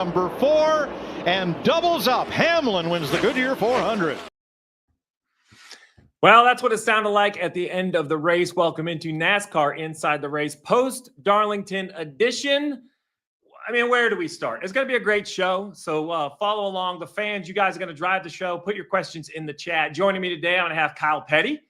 Number 4 and doubles up. Hamlin wins the Goodyear 400. Well, that's what it sounded like at the end of the race. Welcome into NASCAR Inside the Race post Darlington edition. I mean, where do we start? It's going to be a great show. So follow along. The fans, you guys are going to drive the show. Put your questions in the chat. Joining me today, I'm going to have Kyle Petty.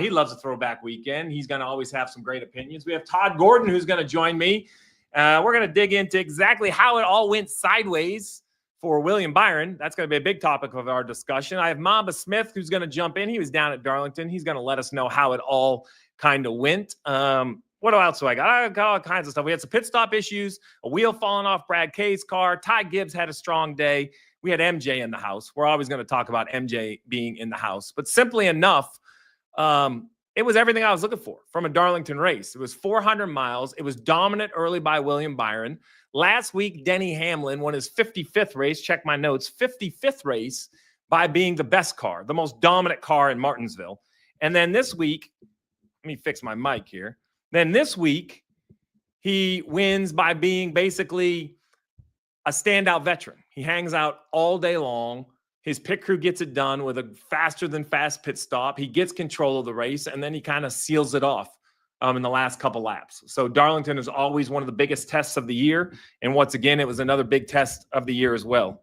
He loves a throwback weekend. He's going to always have some great opinions. We have Todd Gordon, who's going to join me. We're going to dig into exactly how it all went sideways for William Byron. That's going to be a big topic of our discussion. I have Mamba Smith, who's going to jump in. He was down at Darlington. He's going to let us know how it all kind of went. What else do I got? I got all kinds of stuff. We had some pit stop issues, a wheel falling off Brad Kay's car. Ty Gibbs had a strong day. We had MJ in the house. We're always going to talk about MJ being in the house. But simply enough, it was everything I was looking for from a Darlington race. It was 400 miles. It was dominant early by William Byron. Last week, Denny Hamlin won his 55th race. Check my notes. 55th race by being the best car, the most dominant car in Martinsville. And then this week, let me fix my mic here. Then this week, he wins by being basically a standout veteran. He hangs out all day long. His pit crew gets it done with a faster-than-fast pit stop. He gets control of the race, and then he kind of seals it off in the last couple laps. So Darlington is always one of the biggest tests of the year. And once again, it was another big test of the year as well.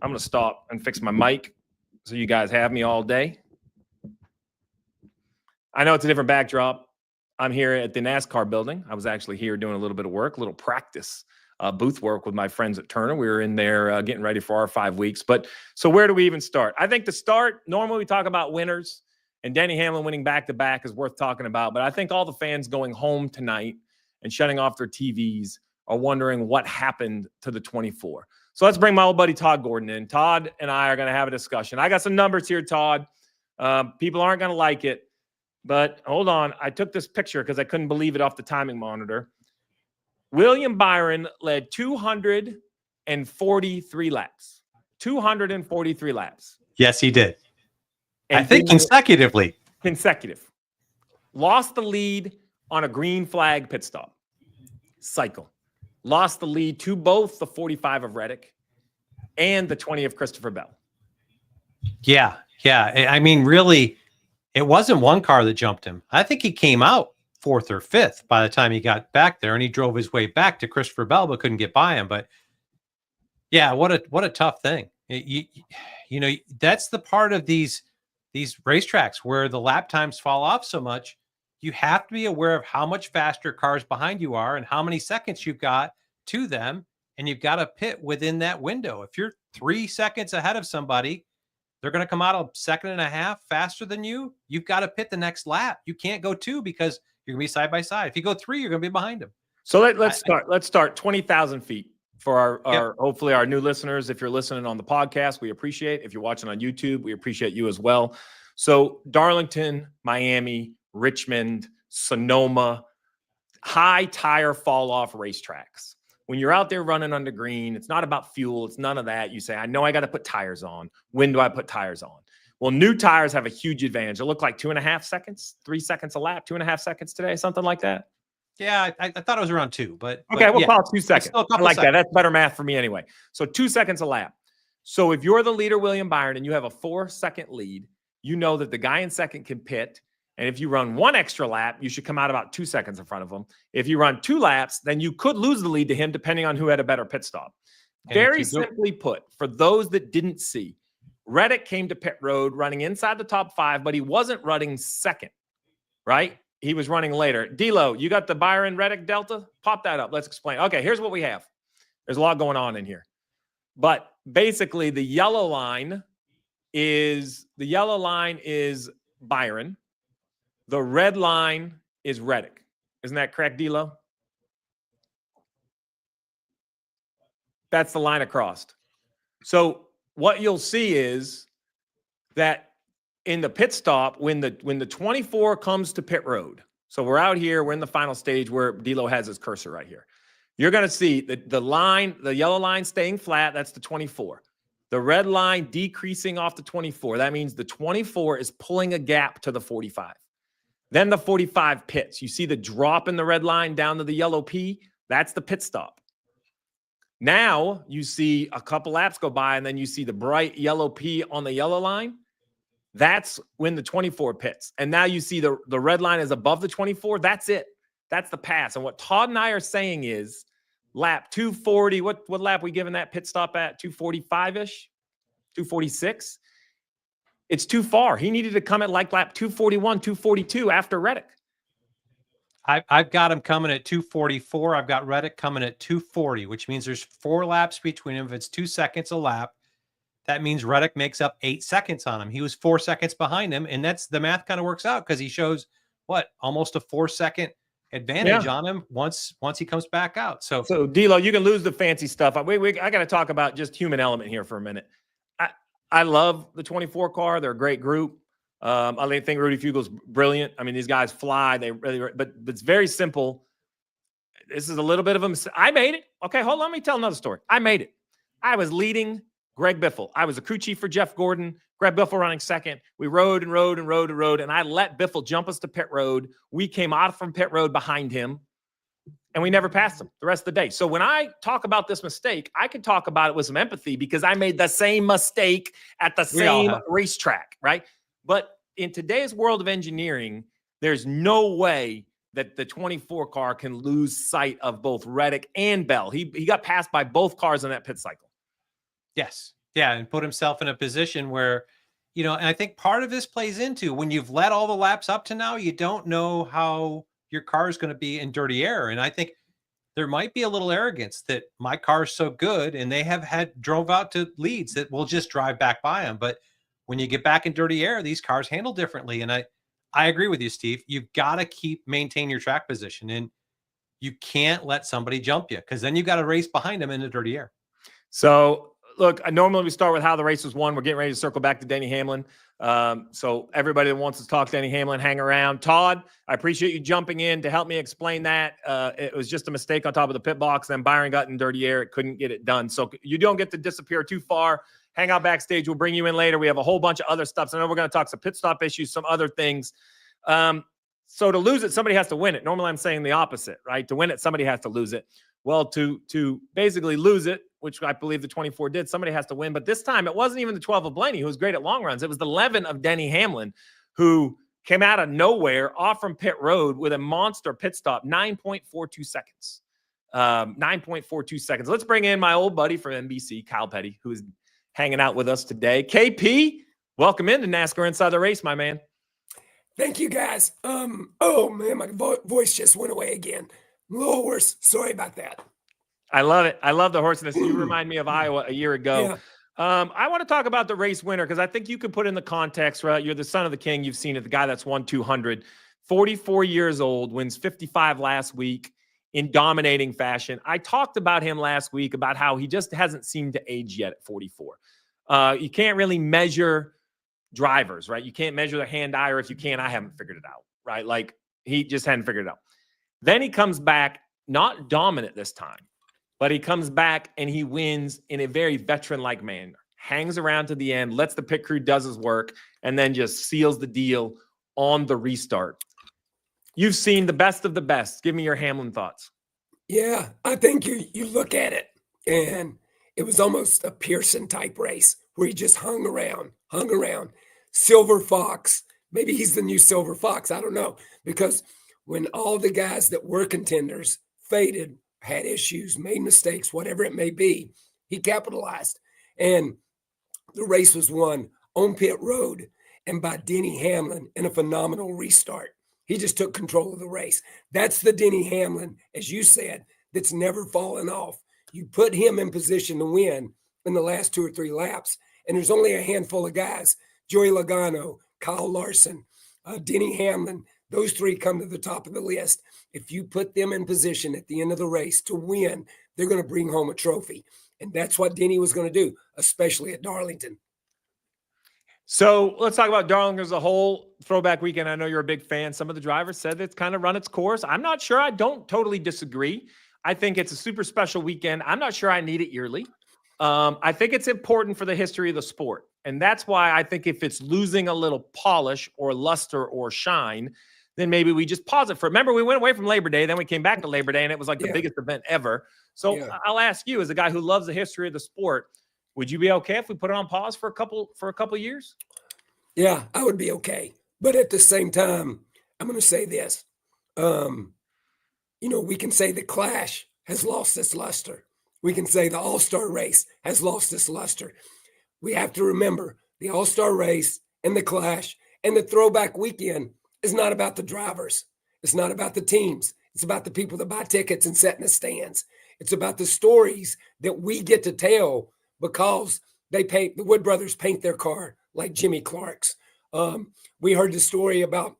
I'm going to stop and fix my mic so you guys have me all day. I know it's a different backdrop. I'm here at the NASCAR building. I was actually here doing a little bit of work, a little practice. Booth work with my friends at Turner. We were in there getting ready for our 5 weeks. But so where do we even start? I think to start, normally we talk about winners, and Denny Hamlin winning back-to-back is worth talking about. But I think all the fans going home tonight and shutting off their TVs are wondering what happened to the 24. So let's bring my old buddy Todd Gordon in. Todd and I are going to have a discussion. I got some numbers here, Todd. People aren't going to like it. But hold on. I took this picture because I couldn't believe it off the timing monitor. William Byron led 243 laps. 243 laps. Yes, he did. And I think consecutively. Consecutive. Lost the lead on a green flag pit stop. Cycle. Lost the lead to both the 45 of Reddick and the 20 of Christopher Bell. Yeah. I mean, really, it wasn't one car that jumped him. I think he came out 4th or 5th by the time he got back there, and he drove his way back to Christopher Bell, but couldn't get by him. But yeah, what a tough thing. You know, that's the part of these racetracks where the lap times fall off so much. You have to be aware of how much faster cars behind you are and how many seconds you've got to them, and you've got to pit within that window. If you're 3 seconds ahead of somebody, they're going to come out a second and a half faster than you. You've got to pit the next lap. You can't go 2 because you're going to be side by side. If you go 3, you're going to be behind them. So let's start. Let's start 20,000 feet for our hopefully our new listeners. If you're listening on the podcast, we appreciate. If you're watching on YouTube, we appreciate you as well. So Darlington, Miami, Richmond, Sonoma, high tire fall off racetracks. When you're out there running under green, it's not about fuel. It's none of that. You say, I know I got to put tires on. When do I put tires on? Well, new tires have a huge advantage. It looked like 2.5 seconds, 3 seconds a lap, 2.5 seconds today, something like that. Yeah, I thought it was around 2, but okay, we'll yeah. call it 2 seconds. I like that. That's better math for me anyway. So 2 seconds a lap. So if you're the leader, William Byron, and you have a 4-second lead, you know that the guy in second can pit. And if you run 1 extra lap, you should come out about 2 seconds in front of him. If you run 2 laps, then you could lose the lead to him depending on who had a better pit stop. And very simply put, for those that didn't see, Reddick came to pit road running inside the top 5, but he wasn't running second, right? He was running later. D-Lo, you got the Byron Reddick Delta? Pop that up. Let's explain. Okay, here's what we have. There's a lot going on in here. But basically, the yellow line is Byron. The red line is Reddick. Isn't that correct, D-Lo? That's the line across. So what you'll see is that in the pit stop, when the 24 comes to pit road, so we're out here, we're in the final stage where D-Lo has his cursor right here. You're going to see the line, the yellow line staying flat, that's the 24. The red line decreasing off the 24. That means the 24 is pulling a gap to the 45. Then the 45 pits. You see the drop in the red line down to the yellow P? That's the pit stop. Now you see a couple laps go by, and then you see the bright yellow P on the yellow line. That's when the 24 pits. And now you see the red line is above the 24. That's it. That's the pass. And what Todd and I are saying is lap 240. What lap we giving that pit stop at? 245-ish? 246? It's too far. He needed to come at like lap 241, 242 after Reddick. I've got him coming at 244. I've got Reddick coming at 240, which means there's 4 laps between him. If it's 2 seconds a lap, that means Reddick makes up 8 seconds on him. He was 4 seconds behind him, and that's the math kind of works out because he shows almost a 4-second advantage on him once he comes back out. So D'Lo, you can lose the fancy stuff. I got to talk about just human element here for a minute. I love the 24 car. They're a great group. I think Rudy Fugel's brilliant. I mean, these guys fly. But it's very simple. This is a little bit of a mistake. I made it. Okay, hold on. Let me tell another story. I made it. I was leading Greg Biffle. I was a crew chief for Jeff Gordon. Greg Biffle running second. We rode, and I let Biffle jump us to pit road. We came out from pit road behind him, and we never passed him the rest of the day. So when I talk about this mistake, I can talk about it with some empathy because I made the same mistake at the same racetrack, right? But in today's world of engineering, there's no way that the 24 car can lose sight of both Reddick and Bell. He got passed by both cars in that pit cycle. Yes. Yeah. And put himself in a position where, and I think part of this plays into when you've led all the laps up to now, you don't know how your car is going to be in dirty air. And I think there might be a little arrogance that my car is so good and they have drove out to leads that we'll just drive back by them. But when you get back in dirty air, these cars handle differently. And I agree with you, Steve. You've got to maintain your track position, and you can't let somebody jump you because then you got to race behind them in the dirty air. So look, normally we start with how the race was won. We're getting ready to circle back to Denny Hamlin. So everybody that wants to talk Denny Hamlin, hang around. Todd, I appreciate you jumping in to help me explain that. It was just a mistake on top of the pit box. Then Byron got in dirty air. It couldn't get it done. So you don't get to disappear too far. Hang out backstage. We'll bring you in later. We have a whole bunch of other stuff. So I know we're going to talk some pit stop issues, some other things. So to lose it, somebody has to win it. Normally I'm saying the opposite, right? To win it, somebody has to lose it. Well, to basically lose it, which I believe the 24 did, somebody has to win. But this time, it wasn't even the 12 of Blaney, who was great at long runs. It was the 11 of Denny Hamlin, who came out of nowhere off from pit road with a monster pit stop, 9.42 seconds. 9.42 seconds. Let's bring in my old buddy from NBC, Kyle Petty, who is hanging out with us today. KP, welcome into NASCAR Inside the Race, my man. Thank you, guys. Oh, man, my voice just went away again. I'm a little hoarse. Sorry about that. I love it. I love the hoarseness. You remind me of Iowa a year ago. Yeah. I want to talk about the race winner because I think you can put in the context, right? You're the son of the king. You've seen it. The guy that's won 200, 44 years old, wins 55 last week in dominating fashion. I talked about him last week about how he just hasn't seemed to age yet at 44. You can't really measure drivers, right? You can't measure the hand-eye, or if you can, I haven't figured it out, right? Like he just hadn't figured it out. Then he comes back, not dominant this time, but he comes back and he wins in a very veteran-like manner. Hangs around to the end, lets the pit crew does his work, and then just seals the deal on the restart. You've seen the best of the best. Give me your Hamlin thoughts. Yeah, I think you look at it, and it was almost a Pearson-type race where he just hung around. Silver Fox. Maybe he's the new Silver Fox. I don't know. Because when all the guys that were contenders faded, had issues, made mistakes, whatever it may be, he capitalized. And the race was won on pit road and by Denny Hamlin in a phenomenal restart. He just took control of the race. That's the Denny Hamlin, as you said, that's never fallen off. You put him in position to win in the last 2 or 3 laps, and there's only a handful of guys, Joey Logano, Kyle Larson, Denny Hamlin. Those 3 come to the top of the list. If you put them in position at the end of the race to win, they're going to bring home a trophy. And that's what Denny was going to do, especially at Darlington. So let's talk about Darlington as a whole. Throwback weekend. I know you're a big fan. Some of the drivers said it's kind of run its course. I'm not sure. I don't totally disagree. I think it's a super special weekend. I'm not sure I need it yearly. I think it's important for the history of the sport. And that's why I think if it's losing a little polish or luster or shine, then maybe we just pause it for. Remember, we went away from Labor Day, then we came back to Labor Day, and it was like the Yeah. biggest event ever. So Yeah. I'll ask you, as a guy who loves the history of the sport, would you be okay if we put it on pause for a couple years? Yeah, I would be okay. But at the same time, I'm going to say this. We can say the Clash has lost its luster. We can say the All-Star race has lost its luster. We have to remember the All-Star race and the Clash and the throwback weekend is not about the drivers. It's not about the teams. It's about the people that buy tickets and sit in the stands. It's about the stories that we get to tell because the Wood brothers paint their car like Jimmy Clark's. We heard the story about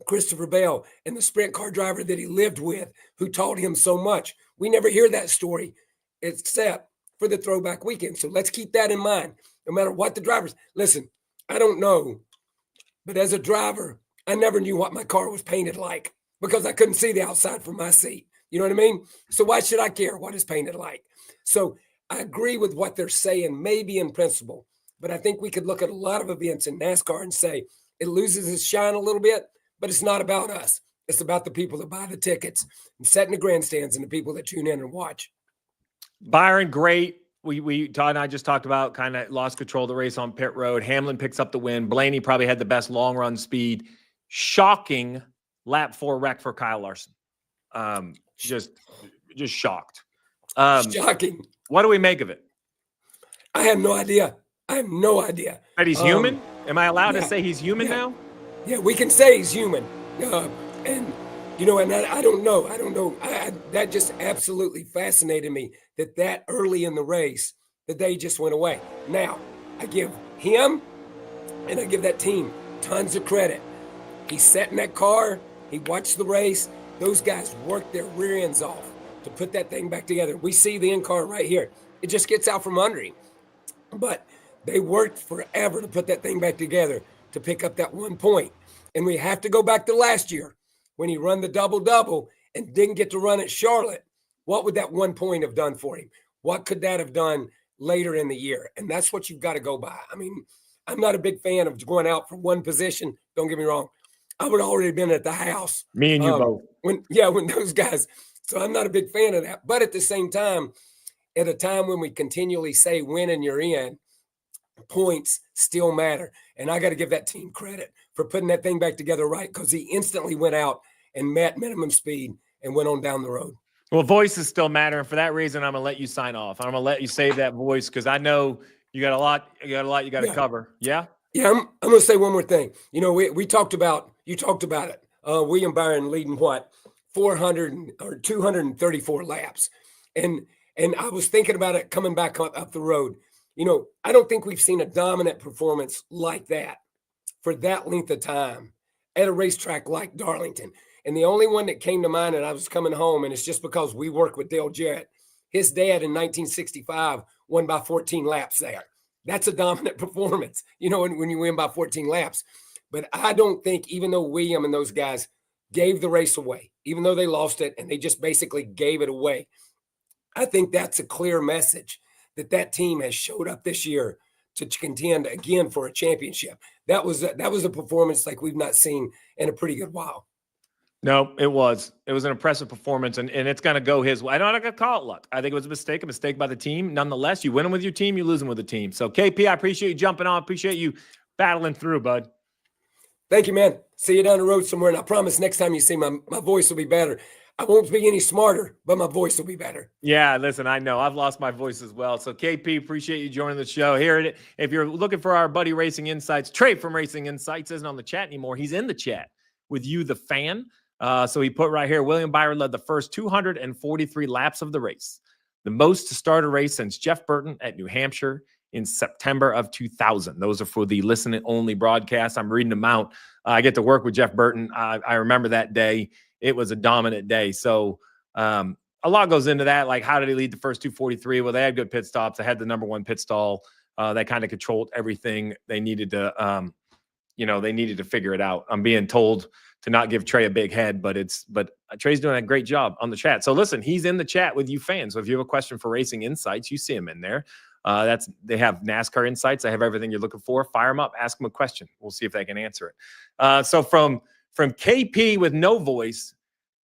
Christopher Bell and the sprint car driver that he lived with who taught him so much. We never hear that story except for the throwback weekend. So let's keep that in mind. No matter what the drivers, listen, I don't know, but as a driver, I never knew what my car was painted like because I couldn't see the outside from my seat. You know what I mean? So why should I care what it's painted like? So I agree with what they're saying, maybe in principle, but I think we could look at a lot of events in NASCAR and say it loses its shine a little bit, but it's not about us. It's about the people that buy the tickets and sit in the grandstands and the people that tune in and watch. Byron, great. Todd and I just talked about kind of lost control of the race on pit road. Hamlin picks up the win. Blaney probably had the best long run speed. Shocking lap 4 wreck for Kyle Larson. Just shocked. Shocking. What do we make of it? I have no idea. That he's human? Am I allowed to say he's human now? Yeah, we can say he's human. And I don't know. That just absolutely fascinated me that early in the race that they just went away. Now, I give him and I give that team tons of credit. He sat in that car. He watched the race. Those guys worked their rear ends off to put that thing back together. We see the in car right here. It just gets out from under him. But they worked forever to put that thing back together to pick up that 1 point. And we have to go back to last year when he run the double-double and didn't get to run at Charlotte. What would that 1 point have done for him? What could that have done later in the year? And that's what you've got to go by. I mean, I'm not a big fan of going out for one position. Don't get me wrong. I would have already been at the house. Me and you both. When those guys. So I'm not a big fan of that. But at the same time, at a time when we continually say win and you're in, points still matter. And I got to give that team credit for putting that thing back together right because he instantly went out and met minimum speed and went on down the road. Well, voices still matter. And for that reason, I'm going to let you sign off. I'm going to let you save that voice because I know you got a lot you got to cover. Yeah? Yeah, I'm going to say one more thing. We talked about, you talked about it. William Byron leading 400 or 234 laps. And I was thinking about it coming back up the road. I don't think we've seen a dominant performance like that for that length of time at a racetrack like Darlington. And the only one that came to mind, and I was coming home, and it's just because we work with Dale Jarrett. His dad in 1965 won by 14 laps there. That's a dominant performance, when you win by 14 laps. But I don't think, even though William and those guys gave the race away, even though they lost it and they just basically gave it away, I think that's a clear message that team has showed up this year to contend again for a championship. That was a performance like we've not seen in a pretty good while. No, it was an impressive performance, and it's going to go his way. I don't going to call it luck. I think it was a mistake by the team. Nonetheless, you win them with your team, you lose them with the team. So, KP, I appreciate you jumping on. Appreciate you battling through, bud. Thank you, man. See you down the road somewhere, and I promise next time you see my voice will be better. I won't be any smarter, but my voice will be better. Yeah, listen, I know. I've lost my voice as well. So, KP, appreciate you joining the show. Here, if you're looking for our buddy Racing Insights, Trey from Racing Insights isn't on the chat anymore. He's in the chat with you, the fan. So he put right here, William Byron led the first 243 laps of the race, the most to start a race since Jeff Burton at New Hampshire in September of 2000. Those are for the listen-only broadcast. I'm reading them out. I get to work with Jeff Burton. I remember that day. It was a dominant day. So a lot goes into that. Like, how did he lead the first 243? Well, they had good pit stops. They had the number one pit stall. They kind of controlled everything. They needed to, they needed to figure it out. I'm being told to not give Trey a big head, but Trey's doing a great job on the chat. So listen, he's in the chat with you fans. So if you have a question for Racing Insights, you see him in there. They have NASCAR Insights. They have everything you're looking for. Fire them up, ask them a question. We'll see if they can answer it. So from from KP with no voice.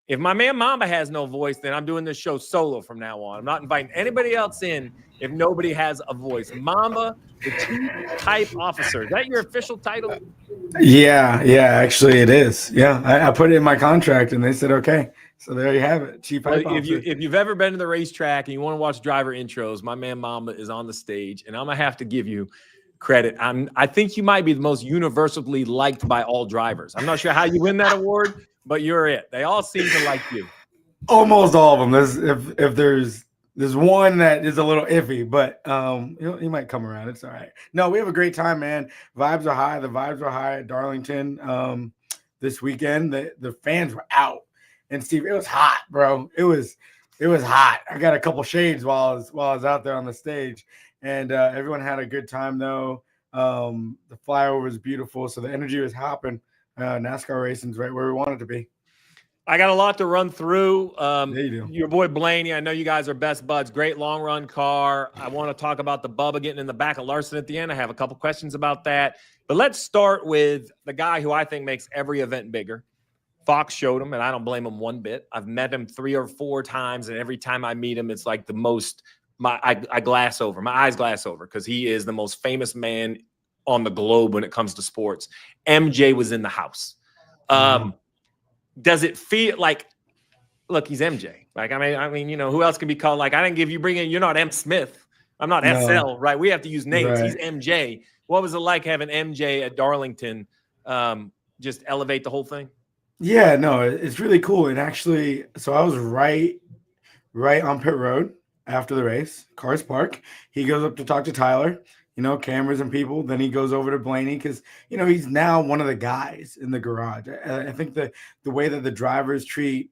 If my man Mamba has no voice, then I'm doing this show solo from now on. I'm not inviting anybody else in if nobody has a voice. Mamba, the Chief Hype Officer. Is that your official title? Yeah, actually it is. Yeah, I put it in my contract and they said, okay. So there you have it. Chief Hype Officer. If you've ever been to the racetrack and you want to watch driver intros, my man Mamba is on the stage, and I'm going to have to give you credit. I think you might be the most universally liked by all drivers. I'm not sure how you win that award, but you're it. They all seem to like you. Almost all of them. If there's one that is a little iffy, but he might come around. It's all right. No, we have a great time, man. Vibes are high. The vibes were high at Darlington this weekend. The fans were out, and Steve, it was hot, bro. It was hot. I got a couple shades while I was out there on the stage, and everyone had a good time though. The flyover was beautiful, so the energy was hopping. NASCAR racing's right where we want it to be. I got a lot to run through. Yeah, you do. Your boy Blaney, I know you guys are best buds. Great long run car. I want to talk about the Bubba getting in the back of Larson at the end. I have a couple questions about that. But let's start with the guy who I think makes every event bigger. Fox showed him, and I don't blame him one bit. I've met him 3 or 4 times, and every time I meet him, it's like the most I glass over. My eyes glass over because he is the most famous man on the globe when it comes to sports. MJ was in the house. Does it feel like, look, he's MJ. Like, I mean, you know, who else can be called? Like, I didn't give you you're not M Smith. I'm not SL, right? We have to use names. Right. He's MJ. What was it like having MJ at Darlington just elevate the whole thing? Yeah, no, it's really cool. And actually, so I was right on pit road after the race. Cars park. He goes up to talk to Tyler. You know, cameras and people. Then he goes over to Blaney because, you know, he's now one of the guys in the garage. I think the way that the drivers treat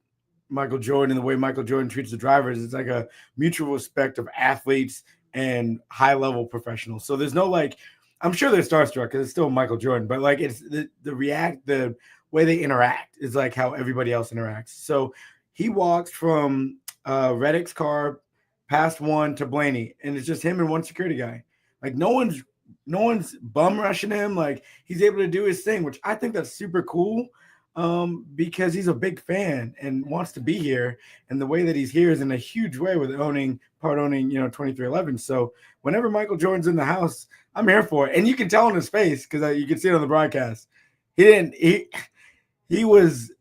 Michael Jordan and the way Michael Jordan treats the drivers, it's like a mutual respect of athletes and high-level professionals. So there's no, like, I'm sure they're starstruck because it's still Michael Jordan, but, like, it's the way they interact is like how everybody else interacts. So he walks from Reddick's car past one to Blaney, and it's just him and one security guy. Like no one's bum rushing him. Like he's able to do his thing, which I think that's super cool because he's a big fan and wants to be here. And the way that he's here is in a huge way with owning, you know, 2311. So whenever Michael Jordan's in the house, I'm here for it. And you can tell in his face because you can see it on the broadcast. He was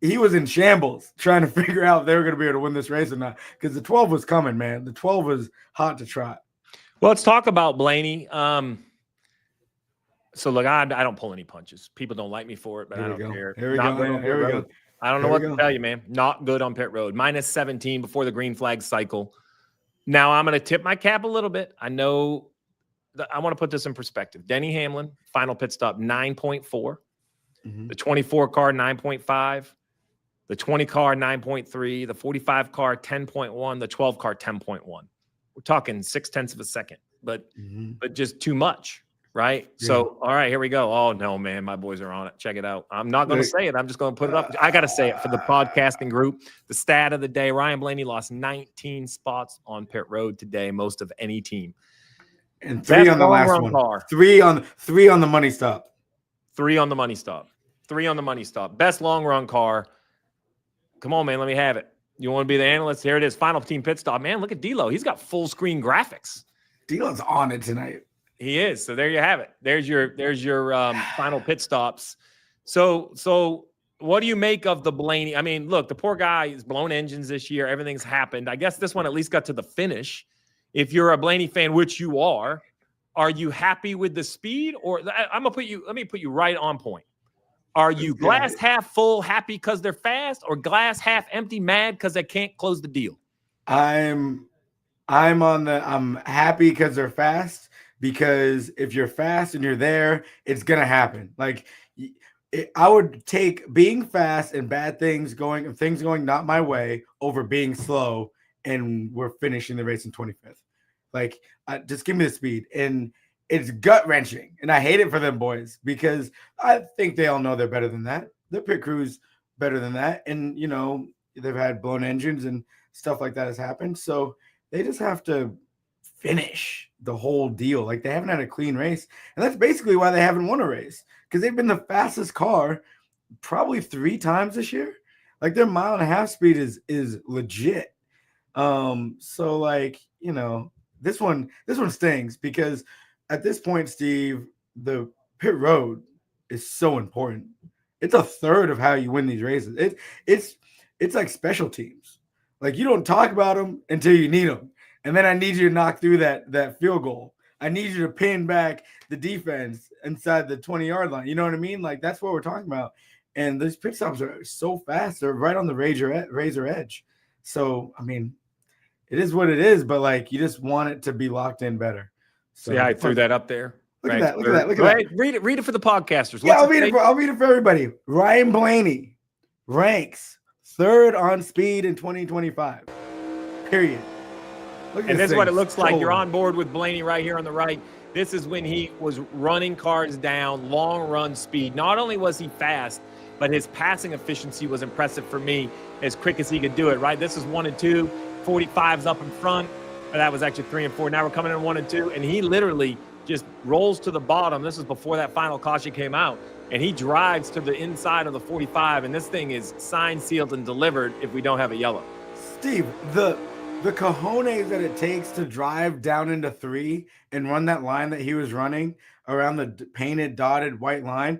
in shambles trying to figure out if they were going to be able to win this race or not because the 12 was coming, man. The 12 was hot to trot. Well, let's talk about Blaney. So, look, I don't pull any punches. People don't like me for it, but I don't care. Here we go. I don't know what to tell you, man. Not good on pit road. -17 before the green flag cycle. Now, I'm going to tip my cap a little bit. I know that I want to put this in perspective. Denny Hamlin, final pit stop, 9.4. Mm-hmm. The 24 car, 9.5. The 20 car, 9.3. The 45 car, 10.1. The 12 car, 10.1. We're talking 0.6 of a second, but just too much, right? Yeah. So, all right, here we go. Oh, no, man, my boys are on it. Check it out. I'm not going to say it. I'm just going to put it up. I got to say it for the podcasting group. The stat of the day, Ryan Blaney lost 19 spots on pit road today, most of any team. And 3 on the last one. Car. 3 on the money stop. 3 on the money stop. 3 on the money stop. Best long run car. Come on, man, let me have it. You want to be the analyst? Here it is. Final team pit stop. Man, look at D'Lo. He's got full screen graphics. D'Lo's on it tonight. He is. So there you have it. There's your final pit stops. So what do you make of the Blaney? I mean, look, the poor guy has blown engines this year. Everything's happened. I guess this one at least got to the finish. If you're a Blaney fan, which you are you happy with the speed? Or let me put you right on point. Are you glass half full, happy because they're fast, or glass half empty, mad because they can't close the deal? I'm happy because they're fast, because if you're fast and you're there, it's going to happen. Like I would take being fast and things going not my way over being slow and we're finishing the race in 25th. Like just give me the speed. And it's gut-wrenching, and I hate it for them boys because I think they all know they're better than that. Their pit crew's better than that, and, you know, they've had blown engines and stuff like that has happened, so they just have to finish the whole deal. Like, they haven't had a clean race, and that's basically why they haven't won a race, because they've been the fastest car probably 3 times this year. Like their mile and a half speed is legit. So like, you know, this one stings because at this point, Steve, the pit road is so important. It's a third of how you win these races. It's like special teams. Like you don't talk about them until you need them. And then I need you to knock through that field goal. I need you to pin back the defense inside the 20-yard line. You know what I mean? Like that's what we're talking about. And these pit stops are so fast. They're right on the razor edge. So, I mean, it is what it is, but like you just want it to be locked in better. So yeah, I threw that up there. Look at that. Look at that. Read it for the podcasters. Yeah, I'll read it for everybody. Ryan Blaney ranks 3rd on speed in 2025. Period. And this is what it looks like. You're on board with Blaney right here on the right. This is when he was running cars down, long run speed. Not only was he fast, but his passing efficiency was impressive for me, as quick as he could do it, right? This is 1 and 2, 45's up in front. That was actually 3 and 4. Now we're coming in 1 and 2, and he literally just rolls to the bottom. This is before that final caution came out, and he drives to the inside of the 45, and this thing is signed, sealed, and delivered if we don't have a yellow. Steve, the cojones that it takes to drive down into 3 and run that line that he was running around the painted dotted white line,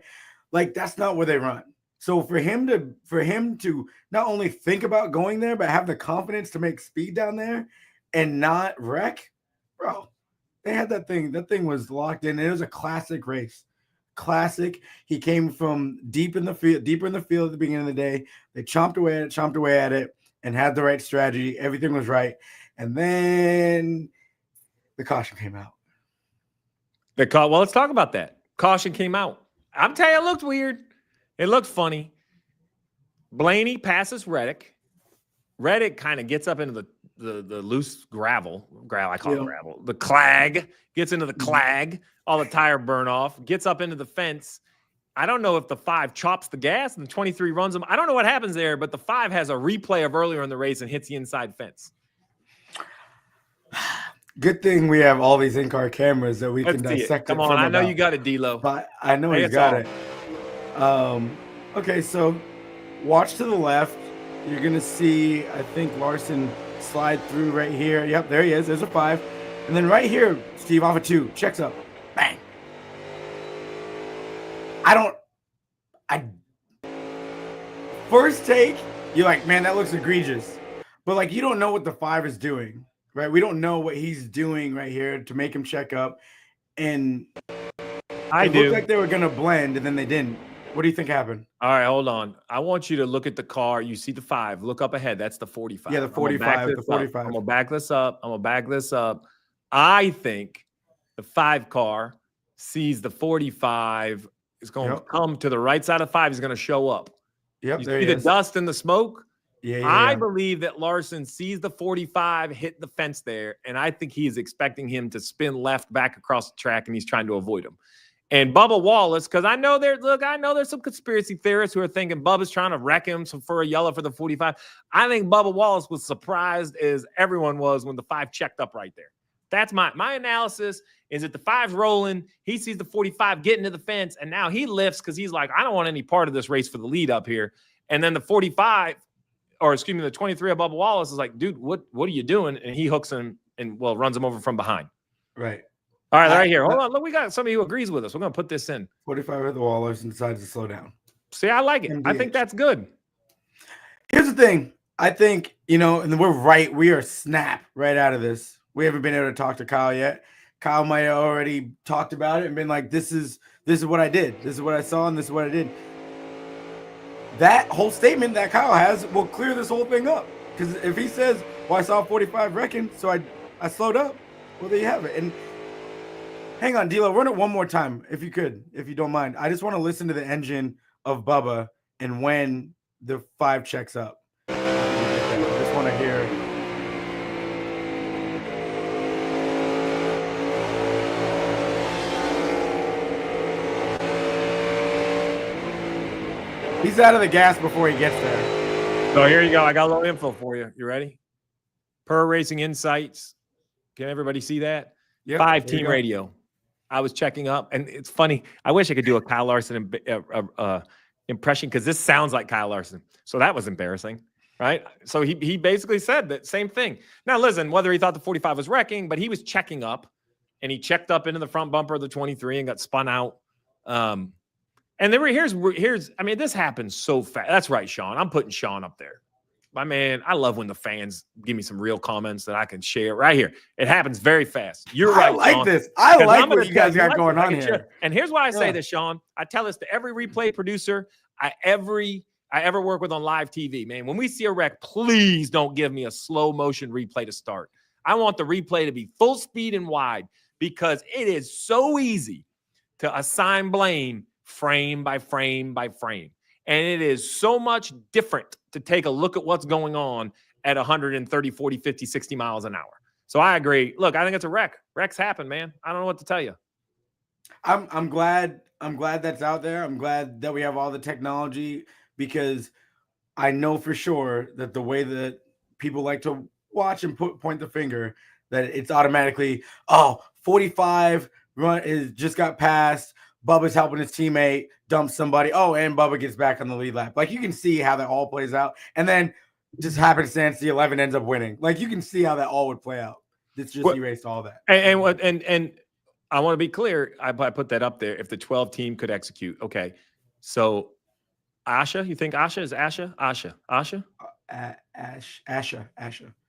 like that's not where they run. So for him to not only think about going there, but have the confidence to make speed down there and not wreck, bro, they had that thing. That thing was locked in. It was a classic race. Classic. He came from deeper in the field at the beginning of the day. They chomped away at it, and had the right strategy. Everything was right. And then the caution came out. Well, let's talk about that. Caution came out. I'm telling you, it looked weird. It looked funny. Blaney passes Reddick. Reddick kind of gets up into the loose gravel. I call it gravel. The clag. Gets into the clag. All the tire burn off. Gets up into the fence. I don't know if the 5 chops the gas and the 23 runs him. I don't know what happens there, but the 5 has a replay of earlier in the race and hits the inside fence. Good thing we have all these in-car cameras that we can dissect. Come on, I know you got it, D-Lo. But I know he's got it. Okay, so watch to the left. You're going to see, I think, Larson slide through right here. Yep, there he is. There's a 5. And then right here, Steve, off a 2. Checks up. Bang. First take, you're like, man, that looks egregious. But like, you don't know what the 5 is doing, right? We don't know what he's doing right here to make him check up. And it looked like they were going to blend, and then they didn't. What do you think happened? All right, hold on. I want you to look at the car. You see the 5. Look up ahead. That's the 45. Yeah, the 45. The 45. I'm going to back this up. I think the 5 car sees the 45. It's going to come to the right side of 5. He's going to show up. Yep, you there see he the is. dust and the smoke? Yeah. I believe that Larson sees the 45 hit the fence there, and I think he is expecting him to spin left back across the track, and he's trying to avoid him. And Bubba Wallace, because I know there's some conspiracy theorists who are thinking Bubba's trying to wreck him for a yellow for the 45. I think Bubba Wallace was surprised as everyone was when the 5 checked up right there. That's my analysis. Is that the 5's rolling, he sees the 45 getting to the fence, and now he lifts because he's like, I don't want any part of this race for the lead up here. And then the 45, or excuse me, the 23 of Bubba Wallace is like, dude, what are you doing? And he hooks him and runs him over from behind. Right. All right, right here. Hold on. Look, we got somebody who agrees with us. We're going to put this in. 45 hit the Wallace and decides to slow down. See, I like it. MDH. I think that's good. Here's the thing. I think, and we're right. We are snap right out of this. We haven't been able to talk to Kyle yet. Kyle might have already talked about it and been like, this is what I did. This is what I saw, and this is what I did. That whole statement that Kyle has will clear this whole thing up. Because if he says, well, I saw 45 wrecking, so I slowed up, well, there you have it. And hang on, D'Lo, run it one more time, if you could, if you don't mind. I just want to listen to the engine of Bubba and when the 5 checks up. I just want to hear. He's out of the gas before he gets there. So here you go. I got a little info for you. You ready? Per Racing Insights. Can everybody see that? Yep, 5 team radio. I was checking up, and it's funny. I wish I could do a Kyle Larson impression because this sounds like Kyle Larson. So that was embarrassing, right? So he basically said that same thing. Now, listen, whether he thought the 45 was wrecking, but he was checking up, and he checked up into the front bumper of the 23 and got spun out. And then here's I mean, this happens so fast. That's right, Sean. I'm putting Sean up there. My man, I love when the fans give me some real comments that I can share right here. It happens very fast. You're right, I like Sean. this. I like what you guys you got like going it. on here. And here's why I say this, Sean. I tell this to every replay producer I ever work with on live TV, man. When we see a wreck, please don't give me a slow motion replay to start. I want the replay to be full speed and wide because it is so easy to assign blame frame by frame by frame. And it is so much different to take a look at what's going on at 130, 40, 50, 60 miles an hour. So I agree. Look, I think it's a wreck. Wrecks happen, man. I don't know what to tell you. I'm glad that's out there. I'm glad that we have all the technology because I know for sure that the way that people like to watch and point the finger, that it's automatically, 45 run is just got passed. Bubba's helping his teammate, dumps somebody. Oh, and Bubba gets back on the lead lap. Like, you can see how that all plays out. And then just happenstance, the 11 ends up winning. Like, you can see how that all would play out. It's just erased all that. And I want to be clear. I put that up there. If the 12 team could execute. Okay. So Asha, you think Asha is Asha? Asha. Asha.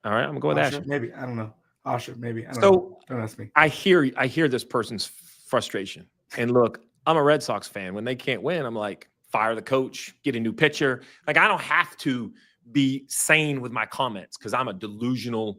All right. I'm gonna go with Asha. Maybe. I don't know. Asha, maybe. I don't know. Don't ask me. I hear this person's frustration. And look, I'm a Red Sox fan. When they can't win, I'm like, fire the coach, get a new pitcher. Like, I don't have to be sane with my comments because I'm a delusional,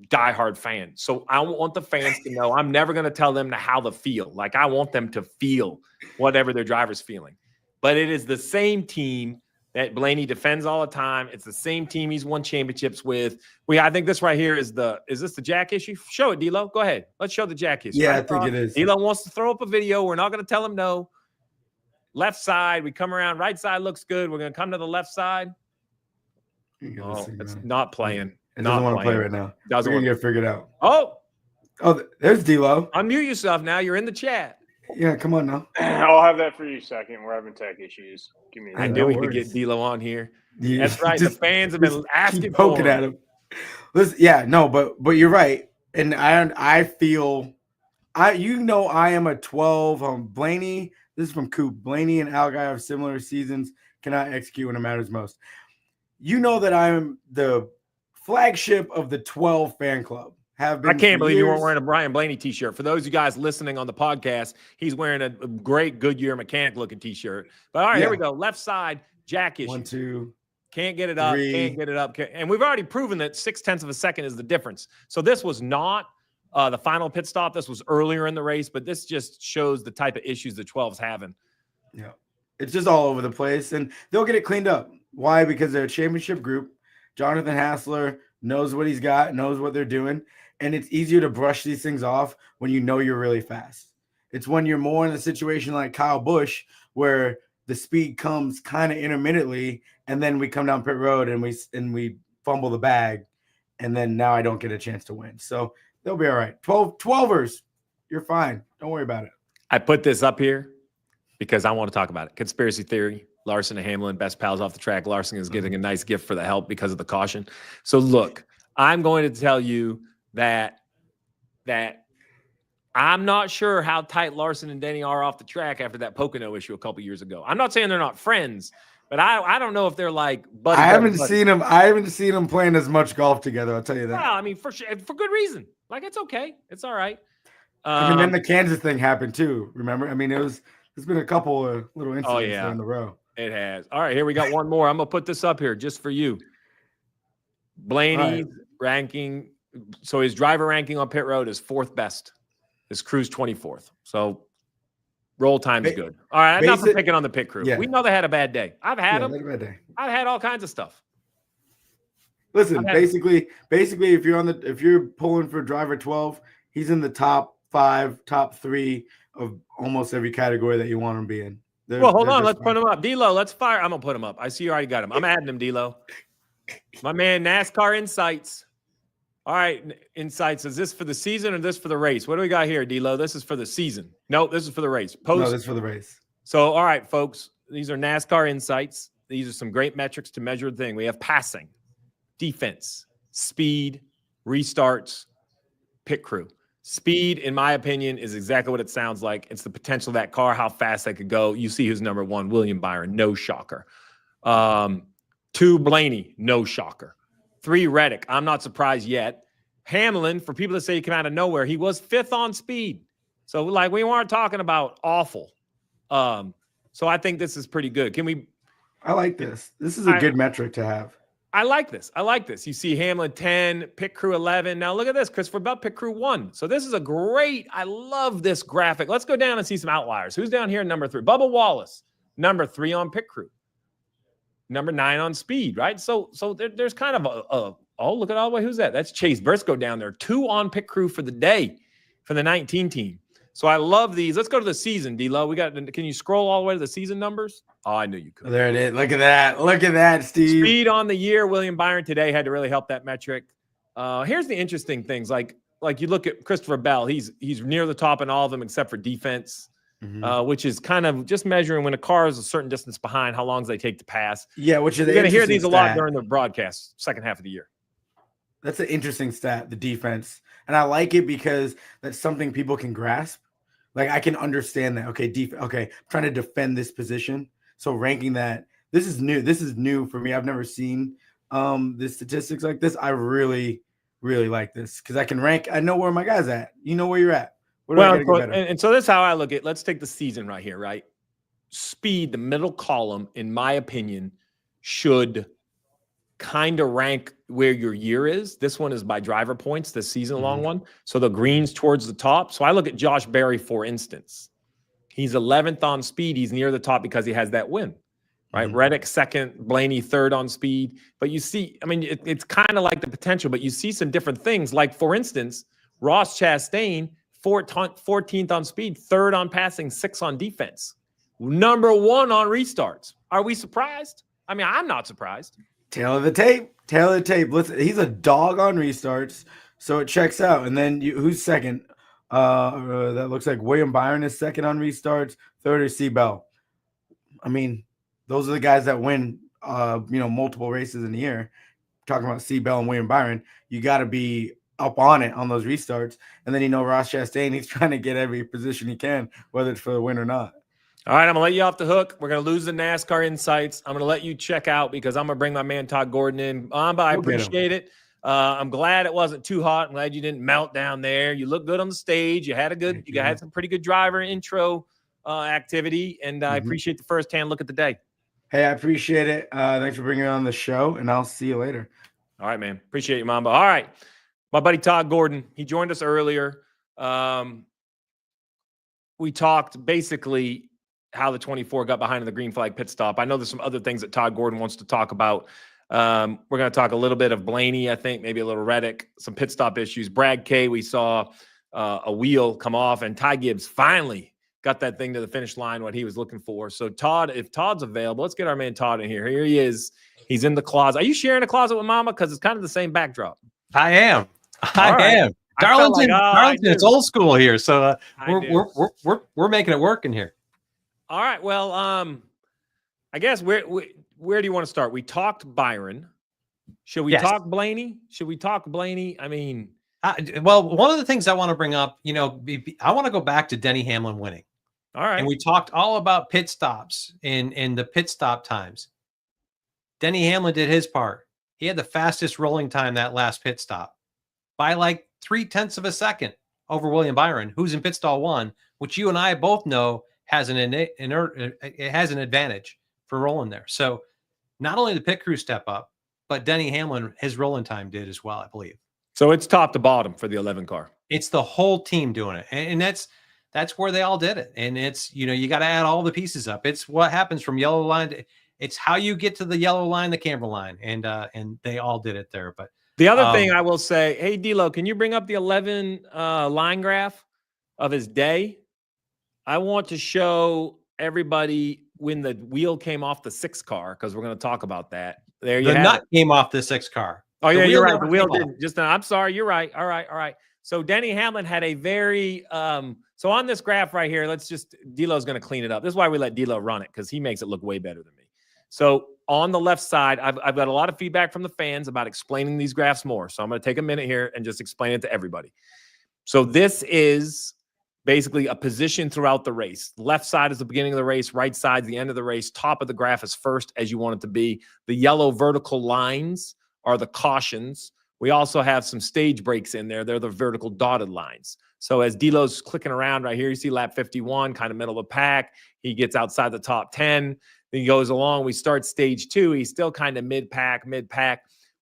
diehard fan. So I want the fans to know I'm never going to tell them how to feel. Like, I want them to feel whatever their driver's feeling. But it is the same team that Blaney defends all the time. It's the same team he's won championships with. I think this right here is this the jack issue? Show it, D-Lo. Go ahead. Let's show the jack issue. Yeah, I think it is. D-Lo wants to throw up a video. We're not going to tell him no. Left side, we come around. Right side looks good. We're going to come to the left side. It's not playing. It doesn't want to play right now. We're going to get it figured out. Oh, there's D-Lo. Unmute yourself now. You're in the chat. Yeah, come on now. I'll have that for you a second. We're having tech issues. Give me a I second. knew we could get D-Lo on here. Yeah, that's right. The fans have been asking poking for at him. Listen, but you're right. And I feel I am a 12. Blaney, this is from Coop. Blaney and Al Guy have similar seasons, cannot execute when it matters most. You know that I'm the flagship of the 12 fan club. I can't believe you weren't wearing a Brian Blaney t-shirt. For those of you guys listening on the podcast, he's wearing a great Goodyear mechanic looking t-shirt. But all right, Here we go. Left side, jack issue. 1, 2. Can't get it up. 3. Can't get it up. And we've already proven that 0.6 of a second is the difference. So this was not the final pit stop. This was earlier in the race, but this just shows the type of issues the 12's having. Yeah. It's just all over the place, and they'll get it cleaned up. Why? Because they're a championship group. Jonathan Hassler knows what he's got, knows what they're doing. And it's easier to brush these things off when you know you're really fast. It's when you're more in a situation like Kyle Busch, where the speed comes kind of intermittently, and then we come down pit road and we fumble the bag, and then now I don't get a chance to win. So they'll be all right. 12ers, you're fine. Don't worry about it. I put this up here because I want to talk about it. Conspiracy theory. Larson and Hamlin, best pals off the track. Larson is getting a nice gift for the help because of the caution. So look, I'm going to tell you that I'm not sure how tight Larson and Denny are off the track after that Pocono issue a couple years ago. I'm not saying they're not friends, but I don't know if they're like buddy. I haven't seen them playing as much golf together. I'll tell you that. Well, I mean, for good reason. Like, it's okay. It's all right. I mean, then the Kansas thing happened too. Remember? I mean, there's been a couple of little incidents there in the row. It has. All right, here we got one more. I'm gonna put this up here just for you. Blaney's ranking. So his driver ranking on pit road is 4th best. His crew's 24th. So roll time's good. All right, enough for picking on the pit crew. Yeah. We know they had a bad day. I've had them. I've had all kinds of stuff. Listen, basically, if you're pulling for driver 12, he's in the top 5, top 3 of almost every category that you want him to be in. Well, hold on. Let's put him up. D-Lo, let's fire. I'm going to put him up. I see you already got him. I'm adding him, D-Lo. My man, NASCAR Insights. All right, Insights. Is this for the season or this for the race? What do we got here, D-Lo? This is for the season. No, this is for the race. No, this is for the race. So, all right, folks. These are NASCAR Insights. These are some great metrics to measure the thing. We have passing, defense, speed, restarts, pit crew. Speed, in my opinion, is exactly what it sounds like. It's the potential of that car, how fast they could go. You see who's number one, William Byron, no shocker. 2, Blaney, no shocker. 3, Reddick, I'm not surprised yet. Hamlin, for people that say he came out of nowhere, he was 5th on speed. So, like, we weren't talking about awful. So I think this is pretty good. I like this. This is a good metric to have. I like this. You see Hamlin 10, pit crew 11. Now look at this. Christopher Bell, pit crew 1. So this is a great, I love this graphic. Let's go down and see some outliers. Who's down here? Number 3. Bubba Wallace, number 3 on pit crew. Number 9 on speed, right? So there's kind of oh, look at all the way. Who's that? That's Chase Briscoe down there. 2 on pit crew for the day for the 19 team. So I love these. Let's go to the season, D-Lo. Can you scroll all the way to the season numbers? Oh, I knew you could. There it is. Look at that. Look at that, Steve. Speed on the year. William Byron today had to really help that metric. Here's the interesting things. Like you look at Christopher Bell. He's near the top in all of them except for defense, which is kind of just measuring when a car is a certain distance behind, how long do they take to pass. Yeah, which is you're going to hear these a lot during the broadcast, second half of the year. That's an interesting stat, the defense. And I like it because that's something people can grasp. Like, I can understand that. Okay, I'm trying to defend this position. So ranking that, this is new. This is new for me. I've never seen the statistics like this. I really, really like this because I can rank. I know where my guy's at. You know where you're at. And so that's how I look at it. Let's take the season right here, right? Speed, the middle column, in my opinion, should kind of rank where your year is. This one is by driver points, the season-long one. So the green's towards the top. So I look at Josh Berry, for instance. He's 11th on speed. He's near the top because he has that win, right? Reddick 2nd, Blaney 3rd on speed. But you see, I mean, it's kind of like the potential, but you see some different things. Like, for instance, Ross Chastain, 14th on speed, 3rd on passing, 6th on defense. Number 1 on restarts. Are we surprised? I mean, I'm not surprised. Tail of the tape. Listen, he's a dog on restarts, so it checks out. And then who's second? That looks like William Byron is 2nd on restarts. 3rd is C. Bell. I mean, those are the guys that win, multiple races in a year. Talking about C. Bell and William Byron, you got to be up on it on those restarts. And then Ross Chastain, he's trying to get every position he can, whether it's for the win or not. All right, I'm going to let you off the hook. We're going to lose the NASCAR Insights. I'm going to let you check out because I'm going to bring my man Todd Gordon in. Mamba, I appreciate it. I'm glad it wasn't too hot. I'm glad you didn't melt down there. You look good on the stage. You had had some pretty good driver intro activity, and I appreciate the first-hand look at the day. Hey, I appreciate it. Thanks for bringing me on the show, and I'll see you later. All right, man. Appreciate you, Mamba. All right. My buddy Todd Gordon, he joined us earlier. We talked basically how the 24 got behind in the green flag pit stop. I know there's some other things that Todd Gordon wants to talk about. We're going to talk a little bit of Blaney, I think, maybe a little Reddick, some pit stop issues. Brad K, we saw a wheel come off, and Ty Gibbs finally got that thing to the finish line, what he was looking for. So Todd, if Todd's available, let's get our man Todd in here. Here he is. He's in the closet. Are you sharing a closet with Mama? Because it's kind of the same backdrop. I am. I am. Darlington, it's old school here. So we're making it work in here. All right. Well, I guess where do you want to start? We talked Byron. Should we talk Blaney? I mean, well, one of the things I want to bring up, I want to go back to Denny Hamlin winning. All right. And we talked all about pit stops in the pit stop times. Denny Hamlin did his part. He had the fastest rolling time that last pit stop by like 0.3 of a second over William Byron, who's in pit stall 1, which you and I both know has it has an advantage for rolling there. So not only the pit crew step up, but Denny Hamlin, his rolling time did as well, I believe. So it's top to bottom for the 11 car. It's the whole team doing it. And that's where they all did it. And it's, you got to add all the pieces up. It's what happens from yellow line to, it's how you get to the yellow line, the camera line. And they all did it there. But the other thing I will say, hey, D-Lo, can you bring up the 11 line graph of his day? I want to show everybody when the wheel came off the 6 car, because we're going to talk about that. There you the have nut it. came off the 6 car. Oh, yeah, you're right. The wheel didn't. I'm sorry. You're right. All right. So Denny Hamlin had a very so on this graph right here, D'Lo's going to clean it up. This is why we let D'Lo run it, because he makes it look way better than me. So on the left side, I've got a lot of feedback from the fans about explaining these graphs more. So I'm going to take a minute here and just explain it to everybody. So this is basically a position throughout the race. Left side is the beginning of the race, right side is the end of the race. Top of the graph is first, as you want it to be. The yellow vertical lines are the cautions. We also have some stage breaks in there. They're the vertical dotted lines. So as D'Lo's clicking around right here, you see lap 51, kind of middle of the pack. He gets outside the top 10. Then he goes along. We start stage 2. He's still kind of mid-pack.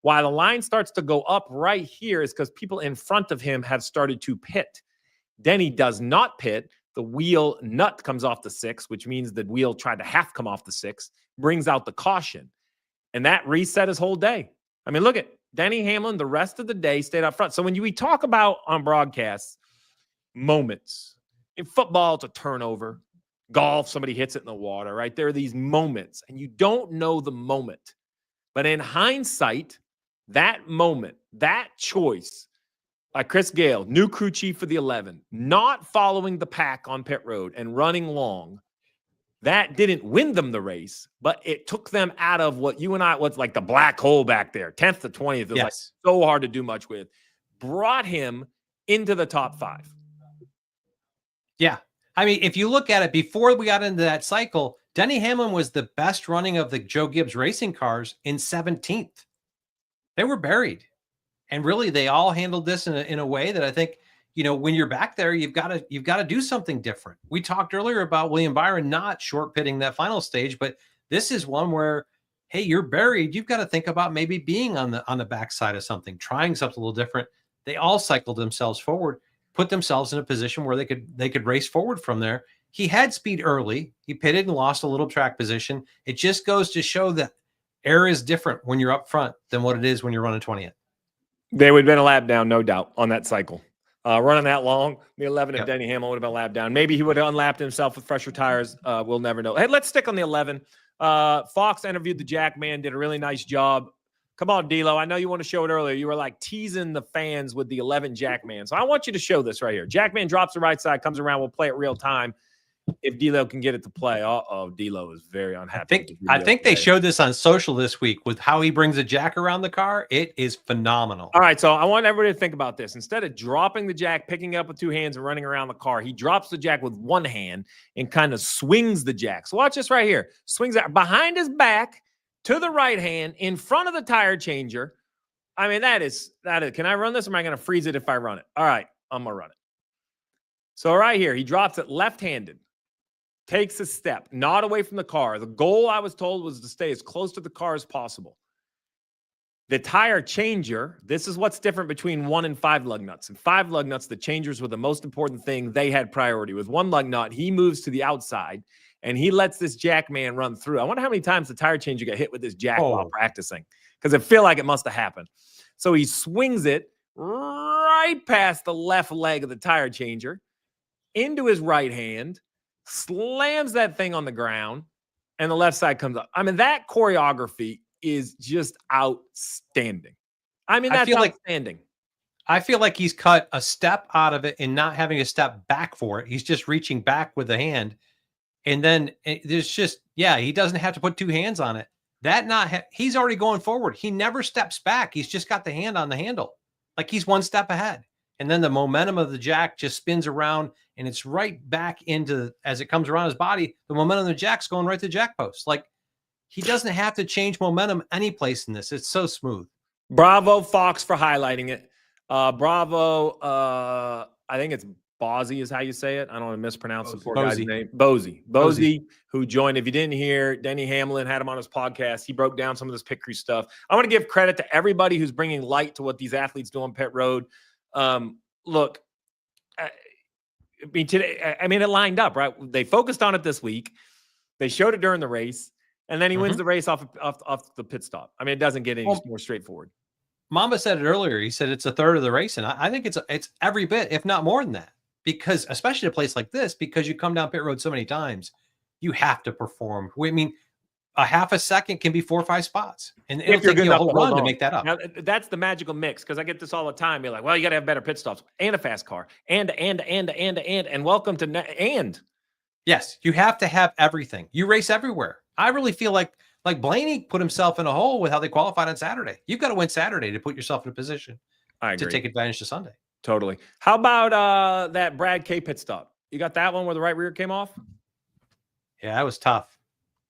Why the line starts to go up right here is because people in front of him have started to pit. Denny does not pit. The wheel nut comes off the 6, which means the wheel tried to half come off the 6, brings out the caution. And that reset his whole day. I mean, look at Denny Hamlin, the rest of the day stayed up front. So when we talk about on broadcasts, moments. In football, it's a turnover. Golf, somebody hits it in the water, right? There are these moments, and you don't know the moment. But in hindsight, that moment, that choice, like Chris Gale, new crew chief for the 11, not following the pack on pit road and running long, that didn't win them the race, but it took them out of what you and I, what's like the black hole back there, 10th to 20th. It was like so hard to do much with. Brought him into the top 5. Yeah. I mean, if you look at it, before we got into that cycle, Denny Hamlin was the best running of the Joe Gibbs racing cars in 17th. They were buried. And really, they all handled this in a way that I think, you know, when you're back there, you've got to do something different. We talked earlier about William Byron not short pitting that final stage, but this is one where, hey, you're buried. You've got to think about maybe being on the backside of something, trying something a little different. They all cycled themselves forward, put themselves in a position where they could race forward from there. He had speed early. He pitted and lost a little track position. It just goes to show that air is different when you're up front than what it is when you're running 20th. They would have been a lap down, no doubt, on that cycle. Running that long, the 11 of Denny Hamlin would have been a lap down. Maybe he would have unlapped himself with fresher tires. We'll never know. Hey, let's stick on the 11. Fox interviewed the Jack Man, did a really nice job. Come on, D'Lo. I know you want to show it earlier. You were like teasing the fans with the 11 Jack Man. So I want you to show this right here. Jack Man drops the right side, comes around. We'll play it real time. If D'Lo can get it to play. D'Lo is very unhappy. I think they showed this on social this week with how he brings a jack around the car. It is phenomenal. All right, so I want everybody to think about this. Instead of dropping the jack, picking it up with 2 hands and running around the car, he drops the jack with 1 hand and kind of swings the jack. So watch this right here. Swings it behind his back to the right hand in front of the tire changer. I mean, that is. Can I run this or am I going to freeze it if I run it? All right, I'm going to run it. So right here, he drops it left-handed. Takes a step, not away from the car. The goal, I was told, was to stay as close to the car as possible. The tire changer, this is what's different between 1 and 5 lug nuts. And 5 lug nuts, the changers were the most important thing. They had priority. With 1 lug nut, he moves to the outside, and he lets this Jack Man run through. I wonder how many times the tire changer got hit with this jack while practicing, because I feel like it must have happened. So he swings it right past the left leg of the tire changer into his right hand, slams that thing on the ground, and the left side comes up. I mean, that choreography is just outstanding. I mean, that's outstanding. I feel like he's cut a step out of it and not having a step back for it. He's just reaching back with the hand. And then there's just, he doesn't have to put 2 hands on it. He's already going forward. He never steps back. He's just got the hand on the handle. Like he's 1 step ahead. And then the momentum of the jack just spins around and it's right back into, as it comes around his body, the momentum of the jack's going right to the jack post. Like he doesn't have to change momentum any place in this. It's so smooth. Bravo, Fox, for highlighting it. Bravo, I think it's Bozzy is how you say it. I don't want to mispronounce the poor guy's name. Bozzy, who joined. If you didn't hear, Denny Hamlin had him on his podcast. He broke down some of this pit crew stuff. I want to give credit to everybody who's bringing light to what these athletes do on pit road. Look, I mean, today, it lined up, right? They focused on it this week. They showed it during the race, and then he wins the race off the pit stop. I mean, it doesn't get any more straightforward. Mamba said it earlier. He said it's a third of the race, and I think it's every bit, if not more than that, because especially a place like this, because you come down pit road so many times, you have to perform. I mean, a half a second can be 4 or 5 spots, and it'll If you're take good you a enough whole to hold run to on. make that up. Now, that's the magical mix, because I get this all the time. You're like, well, you got to have better pit stops and a fast car and welcome to and. Yes, you have to have everything. You race everywhere. I really feel like Blaney put himself in a hole with how they qualified on Saturday. You've got to win Saturday to put yourself in a position to take advantage of Sunday. Totally. How about that Brad K pit stop? You got that one where the right rear came off? Yeah, that was tough.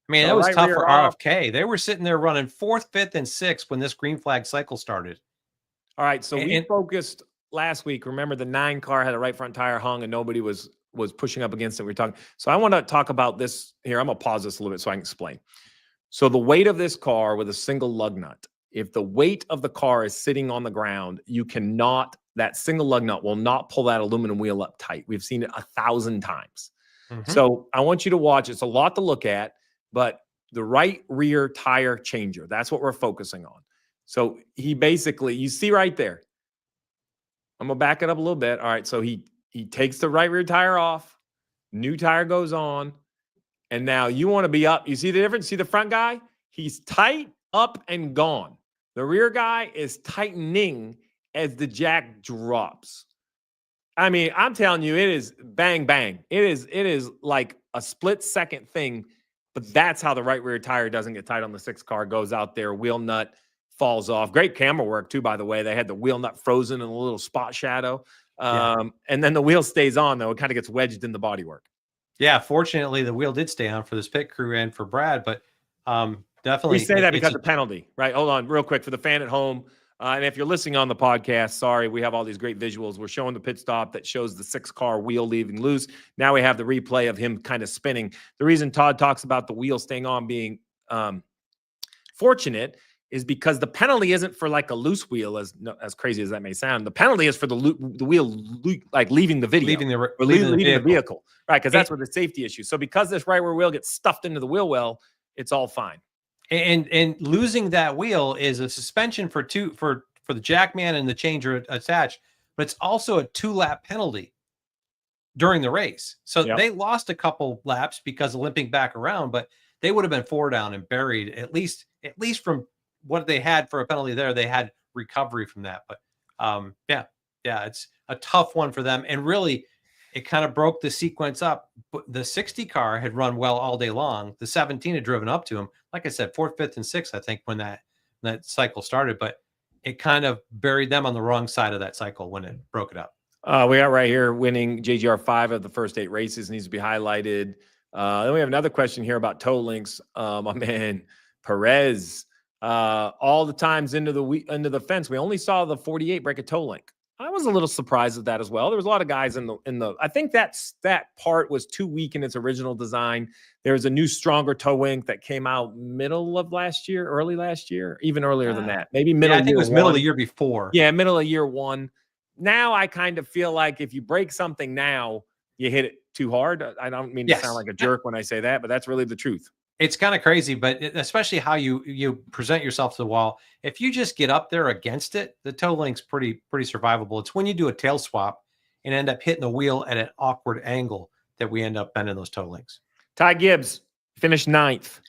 I mean, So that was right tough rear for off. RFK. They were sitting there running 4th, 5th, and 6th when this green flag cycle started. All right, so we focused last week. Remember, the 9 car had a right front tire hung and nobody was pushing up against it. We were talking. So I want to talk about this here. I'm going to pause this a little bit so I can explain. So the weight of this car with a single lug nut, if the weight of the car is sitting on the ground, that single lug nut will not pull that aluminum wheel up tight. We've seen it 1,000 times. Mm-hmm. So I want you to watch. It's a lot to look at, but the right rear tire changer, that's what we're focusing on. So he basically, you see right there, I'm going to back it up a little bit. All right. So he takes the right rear tire off, new tire goes on. And now you want to be up. You see the difference? See the front guy? He's tight, up, and gone. The rear guy is tightening as the jack drops. I mean, I'm telling you, it is bang, bang. It is like a split-second thing, but that's how the right rear tire doesn't get tight on the 6 car. Goes out there, wheel nut falls off. Great camera work, too, by the way. They had the wheel nut frozen in a little spot shadow. And then the wheel stays on, though. It kind of gets wedged in the bodywork. Yeah, fortunately, the wheel did stay on for this pit crew and for Brad, but definitely. We say that because of penalty, right? Hold on real quick for the fan at home. And if you're listening on the podcast, sorry, we have all these great visuals. We're showing the pit stop that shows the 6-car wheel leaving loose. Now we have the replay of him kind of spinning. The reason Todd talks about the wheel staying on being fortunate is because the penalty isn't for like a loose wheel, as crazy as that may sound. The penalty is for the wheel like leaving the video, leaving the vehicle, right? Because that's where the safety issue. So because this right rear wheel gets stuffed into the wheel well, it's all fine. And losing that wheel is a suspension for the jackman and the changer attached, but it's also a 2-lap penalty during the race. So they lost a couple laps because of limping back around, but they would have been 4 down and buried at least from what they had for a penalty there. They had recovery from that, but it's a tough one for them. And really, it kind of broke the sequence up. The 60 car had run well all day long. The 17 had driven up to him. Like I said, 4th, 5th, and 6th, I think, when that cycle started, but it kind of buried them on the wrong side of that cycle when it broke it up. We got right here winning JGR 5 of the first 8 races needs to be highlighted. Then we have another question here about toe links. My man Perez, all the times into the fence, we only saw the 48 break a toe link. I was a little surprised at that as well. There was a lot of guys in the. I think that part was too weak in its original design. There was a new, stronger toe link that came out middle of last year, early last year, even earlier than that. Maybe middle. I think it was middle of the year before. Yeah, middle of year 1. Now I kind of feel like if you break something now, you hit it too hard. I don't mean to sound like a jerk when I say that, but that's really the truth. It's kind of crazy, but especially how you present yourself to the wall. If you just get up there against it, the toe link's pretty survivable. It's when you do a tail swap and end up hitting the wheel at an awkward angle that we end up bending those toe links. Ty Gibbs finished 9th,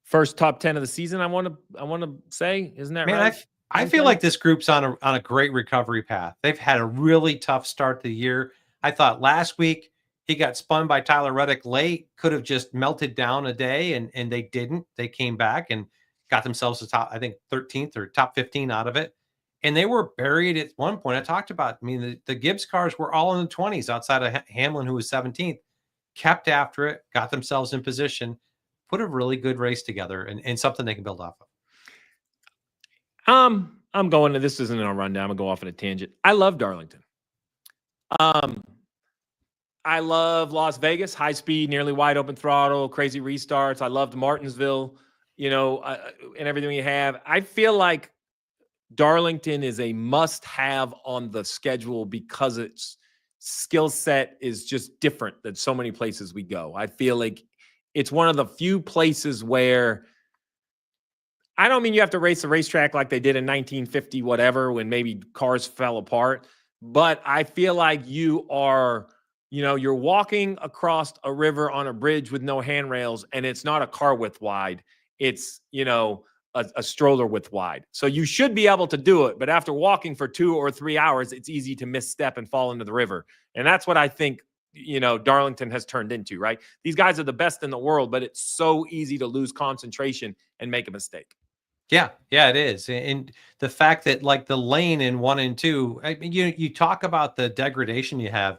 first top 10 of the season. I want to say, isn't that right? I feel like this group's on a great recovery path. They've had a really tough start to the year. I thought last week he got spun by Tyler Reddick late, could have just melted down a day, and they didn't. They came back and got themselves to top, I think, 13th or top 15 out of it. And they were buried at one point. I talked about, the Gibbs cars were all in the 20s outside of Hamlin, who was 17th, kept after it, got themselves in position, put a really good race together and something they can build off of. I'm going to, this isn't a rundown. I'm going to go off on a tangent. I love Darlington. I love Las Vegas, high speed, nearly wide open throttle, crazy restarts. I loved Martinsville, and everything we have. I feel like Darlington is a must-have on the schedule because its skill set is just different than so many places we go. I feel like it's one of the few places where, I don't mean you have to race the racetrack like they did in 1950, whatever, when maybe cars fell apart, but I feel like you are, you're walking across a river on a bridge with no handrails, and it's not a car width wide. it's, a stroller width wide. So you should be able to do it. But after walking for 2 or 3 hours, it's easy to misstep and fall into the river. And that's what I think, Darlington has turned into, right? These guys are the best in the world, but it's so easy to lose concentration and make a mistake. Yeah, it is. And the fact that like the lane in 1 and 2, I mean, you talk about the degradation you have,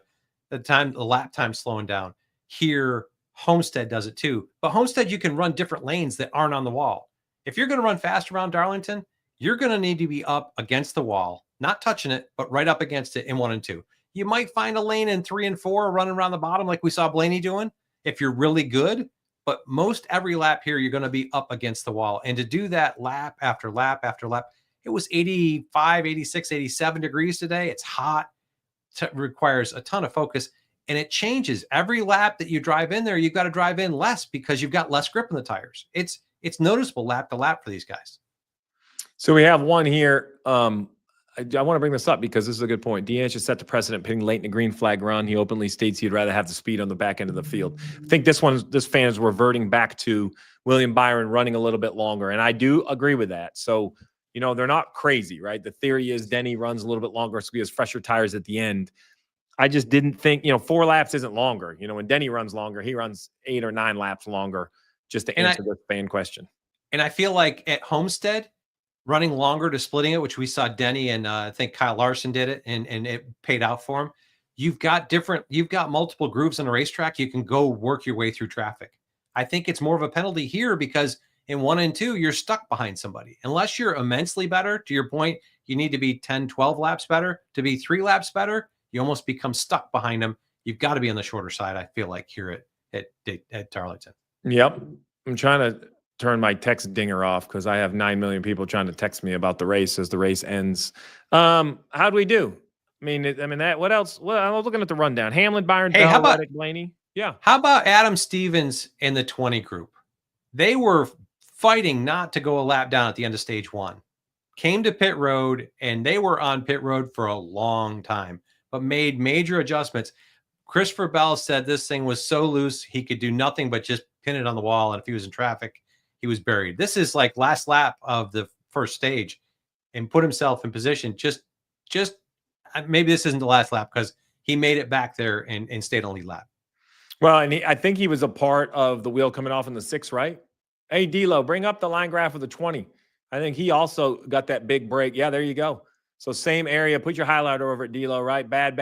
the lap time slowing down. Here, Homestead does it too. But Homestead, you can run different lanes that aren't on the wall. If you're going to run fast around Darlington, you're going to need to be up against the wall, not touching it, but right up against it in 1 and 2. You might find a lane in 3 and 4 running around the bottom like we saw Blaney doing if you're really good. But most every lap here, you're going to be up against the wall. And to do that lap after lap after lap, it was 85, 86, 87 degrees today. It's hot. It requires a ton of focus. And it changes. Every lap that you drive in there, you've got to drive in less because you've got less grip in the tires. It's noticeable lap to lap for these guys. So we have one here. I want to bring this up because this is a good point. Deange has set the precedent pitting late in the green flag run. He openly states he'd rather have the speed on the back end of the field. I think this fan is reverting back to William Byron running a little bit longer. And I do agree with that. So, they're not crazy, right? The theory is Denny runs a little bit longer so he has fresher tires at the end. I just didn't think, 4 laps isn't longer. When Denny runs longer, he runs 8 or 9 laps longer, just to answer this fan question. And I feel like at Homestead, running longer to splitting it, which we saw Denny and I think Kyle Larson did it, and it paid out for him. You've got multiple grooves on a racetrack. You can go work your way through traffic. I think it's more of a penalty here because in 1 and 2, you're stuck behind somebody. Unless you're immensely better, to your point, you need to be 10, 12 laps better. To be 3 laps better, you almost become stuck behind them. You've got to be on the shorter side, I feel like, here at Darlington. Yep. I'm trying to turn my text dinger off because I have 9 million people trying to text me about the race as the race ends. How do we do? What else? Well, I was looking at the rundown. Hamlin, Byron, Hey, Bell, how about Reddick, Blaney? Yeah. How about Adam Stevens in the 20 group? They were fighting not to go a lap down at the end of stage 1. Came to pit road, and they were on pit road for a long time, but made major adjustments. Christopher Bell said this thing was so loose, he could do nothing but just pin it on the wall, and if he was in traffic, he was buried. This is like last lap of the first stage and put himself in position. Just maybe this isn't the last lap because he made it back there and stayed on lead lap. Well, and I think he was a part of the wheel coming off in the 6, right? Hey, D'Lo, bring up the line graph of the 20. I think he also got that big break. Yeah, there you go. So same area. Put your highlighter over at D'Lo, right? Bad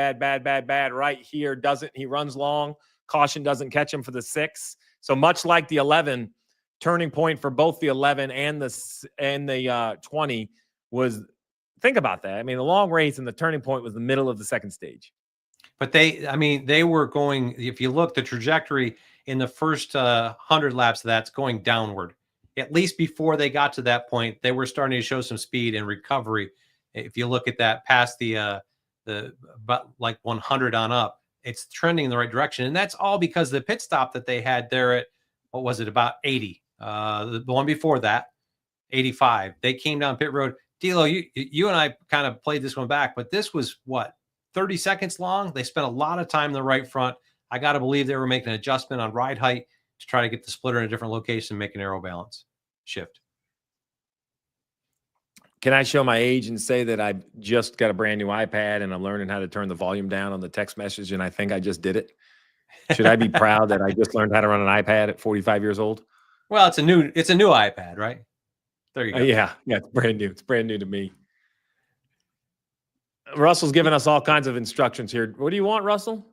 right here. He runs long. Caution doesn't catch him for the 6. So much like the 11, turning point for both the 11 and the 20 was, think about that. The long race and the turning point was the middle of the second stage. But they were going, if you look, the trajectory in the first 100 laps of that's going downward. At least before they got to that point, they were starting to show some speed and recovery. If you look at that past the about like 100 on up, it's trending in the right direction. And that's all because the pit stop that they had there at, what was it, about 80. The one before that, 85. They came down pit road. D'Lo, you and I kind of played this one back, but this was what, 30 seconds long? They spent a lot of time in the right front. I got to believe they were making an adjustment on ride height to try to get the splitter in a different location and make an aero balance shift. Can I show my age and say that I just got a brand new iPad and I'm learning how to turn the volume down on the text message, and I think I just did it? Should I be proud that I just learned how to run an iPad at 45 years old? Well, it's a new iPad, right? There you go. Yeah, it's brand new. It's brand new to me. Russell's giving us all kinds of instructions here. What do you want, Russell?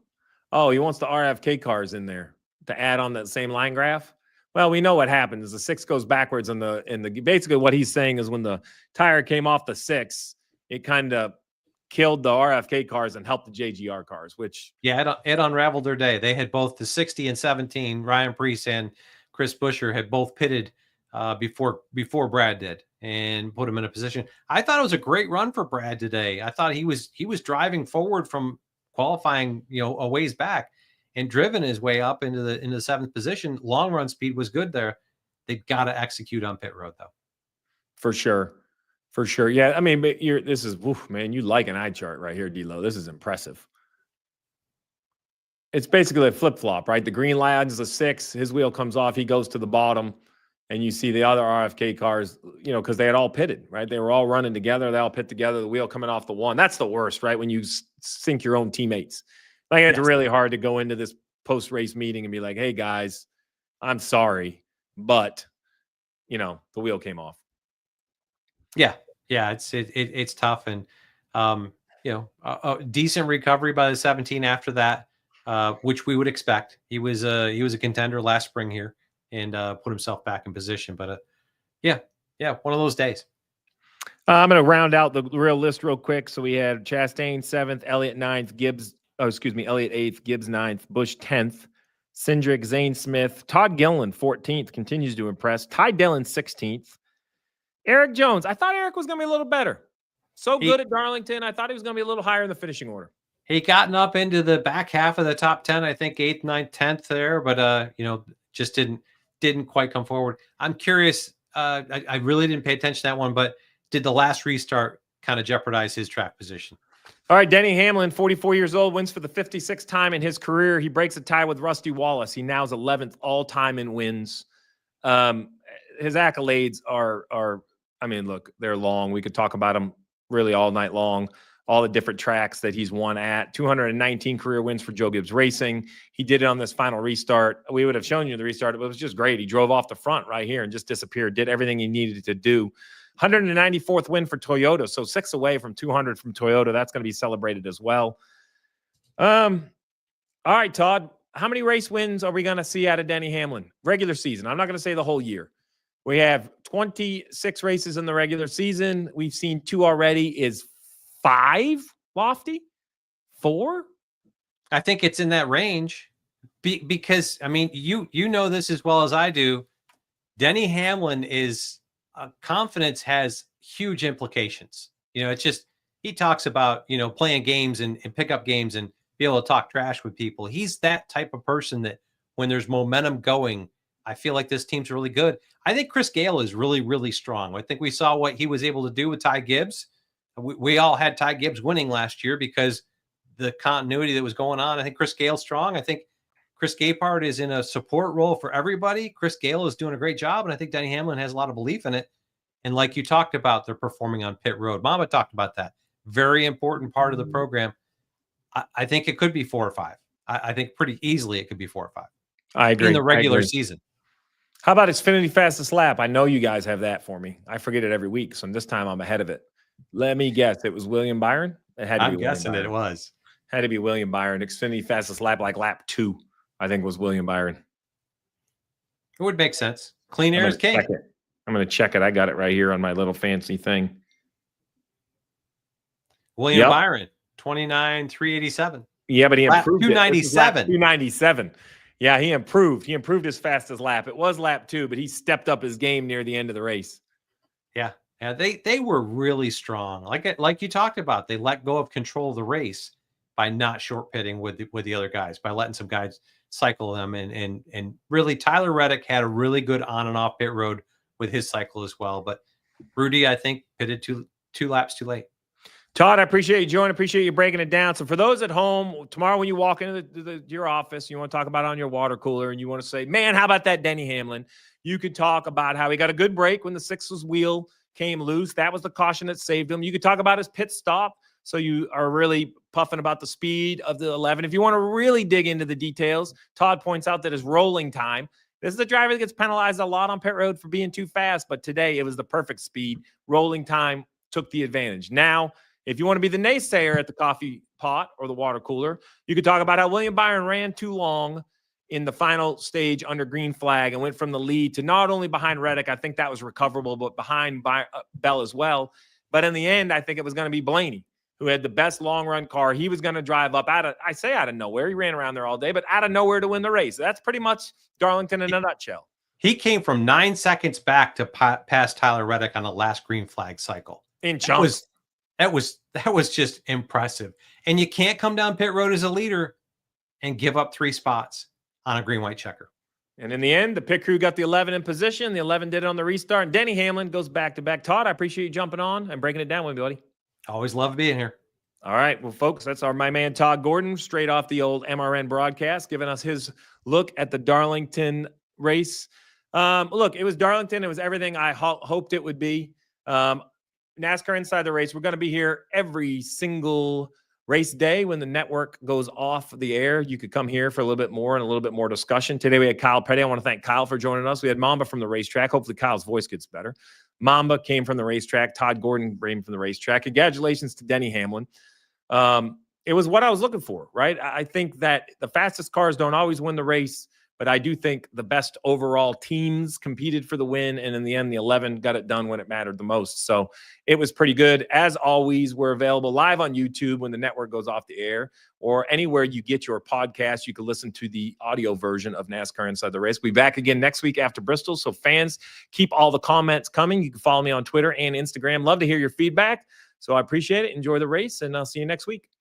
Oh, he wants the RFK cars in there to add on that same line graph. Well, we know what happens. The 6 goes backwards in the basically what he's saying is when the tire came off the 6, it kind of killed the RFK cars and helped the JGR cars, which it unraveled their day. They had both the 60 and 17. Ryan Preece and Chris Buescher had both pitted before Brad did and put him in a position. I thought it was a great run for Brad today. I thought he was driving forward from qualifying, a ways back, and driven his way up into the 7th position. Long run speed was good there. They've got to execute on pit road though. For sure. Yeah. This is, man, you like an eye chart right here, D'Lo. This is impressive. It's basically a flip flop, right? The green lad's a 6. His wheel comes off. He goes to the bottom. and you see the other RFK cars, because they had all pitted, right? They were all running together. They all pit together, the wheel coming off the one. That's the worst, right? When you sink your own teammates. Like, it's really hard to go into this post-race meeting and be like, hey, guys, I'm sorry, but, the wheel came off. Yeah. Yeah. It's tough. And, a decent recovery by the 17 after that, which we would expect. He was a contender last spring here and put himself back in position. But one of those days. I'm going to round out the real list real quick. So we had Chastain 7th, Elliott 9th, Elliott 8th, Gibbs 9th, Busch 10th, Cindric, Zane Smith, Todd Gilliland 14th, continues to impress, Ty Dillon 16th, Eric Jones. I thought Eric was going to be a little better. So good at Darlington. I thought he was going to be a little higher in the finishing order. He gotten up into the back half of the top 10, I think 8th, 9th, 10th there, but just didn't quite come forward. I'm curious. I really didn't pay attention to that one, but did the last restart kind of jeopardize his track position? All right, Denny Hamlin, 44 years old, wins for the 56th time in his career. He breaks a tie with Rusty Wallace. He now is 11th all-time in wins. His accolades are, look, they're long. We could talk about them really all night long. All the different tracks that he's won at. 219 career wins for Joe Gibbs Racing. He did it on this final restart. We would have shown you the restart. It was just great. He drove off the front right here and just disappeared, did everything he needed to do. 194th win for Toyota. So 6 away from 200 from Toyota. That's going to be celebrated as well. All right, Todd, how many race wins are we going to see out of Denny Hamlin? Regular season. I'm not going to say the whole year. We have 26 races in the regular season. We've seen 2 already. Is 5 lofty? 4? I think it's in that range because, you know this as well as I do. Denny Hamlin is confidence has huge implications. It's just, he talks about, playing games and pick up games and be able to talk trash with people. He's that type of person that when there's momentum going, I feel like this team's really good. I think Chris Gale is really, really strong. I think we saw what he was able to do with Ty Gibbs. We all had Ty Gibbs winning last year because the continuity that was going on. I think Chris Gale's strong. I think Chris Gapard is in a support role for everybody. Chris Gale is doing a great job, and I think Denny Hamlin has a lot of belief in it. And like you talked about, they're performing on pit road. Mamba talked about that. Very important part of the program. I think it could be 4 or 5. I think pretty easily it could be 4 or 5. I agree. In the regular season. How about Xfinity fastest lap? I know you guys have that for me. I forget it every week, so this time I'm ahead of it. Let me guess. It was William Byron? It had to be. I'm guessing it was. Had to be William Byron. Xfinity fastest lap, like lap 2, I think was William Byron. It would make sense. Clean air is king. I'm going to check it. I got it right here on my little fancy thing. William Byron, 29,387. Yeah, but he improved 297. 297. Yeah, he improved. He improved his fastest lap. It was lap 2, but he stepped up his game near the end of the race. Yeah. They were really strong. Like you talked about, they let go of control of the race by not short pitting with the other guys, by letting some guys cycle them. And really, Tyler Reddick had a really good on and off pit road with his cycle as well. But Rudy, I think, pitted two laps too late. Todd, I appreciate you joining. Appreciate you breaking it down. So for those at home, tomorrow when you walk into your office, you want to talk about it on your water cooler, and you want to say, man, how about that Denny Hamlin? You could talk about how he got a good break when the 6's wheel came loose. That was the caution that saved him. You could talk about his pit stop. So you are really puffing about the speed of the 11. If you want to really dig into the details, Todd points out that his rolling time, this is a driver that gets penalized a lot on pit road for being too fast, but today it was the perfect speed. Rolling time took the advantage. Now, if you want to be the naysayer at the coffee pot or the water cooler, you could talk about how William Byron ran too long in the final stage under green flag and went from the lead to not only behind Reddick, I think that was recoverable, but behind Bell as well. But in the end, I think it was going to be Blaney, who had the best long-run car. He was going to drive up out of nowhere. He ran around there all day, but out of nowhere to win the race. That's pretty much Darlington in a nutshell. He came from 9 seconds back to pass Tyler Reddick on the last green flag cycle. In chunks. That was just impressive. And you can't come down pit road as a leader and give up 3 spots on a green-white checker. And in the end, the pit crew got the 11 in position. The 11 did it on the restart. And Denny Hamlin goes back-to-back. Todd, I appreciate you jumping on and breaking it down with me, buddy. Always love being here. All right. Well, folks, that's my man Todd Gordon, straight off the old MRN broadcast, giving us his look at the Darlington race. Look, it was Darlington. It was everything I hoped it would be. NASCAR Inside the Race. We're going to be here every single race day when the network goes off the air. You could come here for a little bit more and a little bit more discussion. Today we had Kyle Petty. I want to thank Kyle for joining us. We had Mamba from the racetrack. Hopefully Kyle's voice gets better. Mamba came from the racetrack. Todd Gordon came from the racetrack. Congratulations to Denny Hamlin. It was what I was looking for, right? I think that the fastest cars don't always win the race, but I do think the best overall teams competed for the win. And in the end, the 11 got it done when it mattered the most. So it was pretty good. As always, we're available live on YouTube when the network goes off the air, or anywhere you get your podcast. You can listen to the audio version of NASCAR Inside the Race. We'll be back again next week after Bristol. So fans, keep all the comments coming. You can follow me on Twitter and Instagram. Love to hear your feedback. So I appreciate it. Enjoy the race, and I'll see you next week.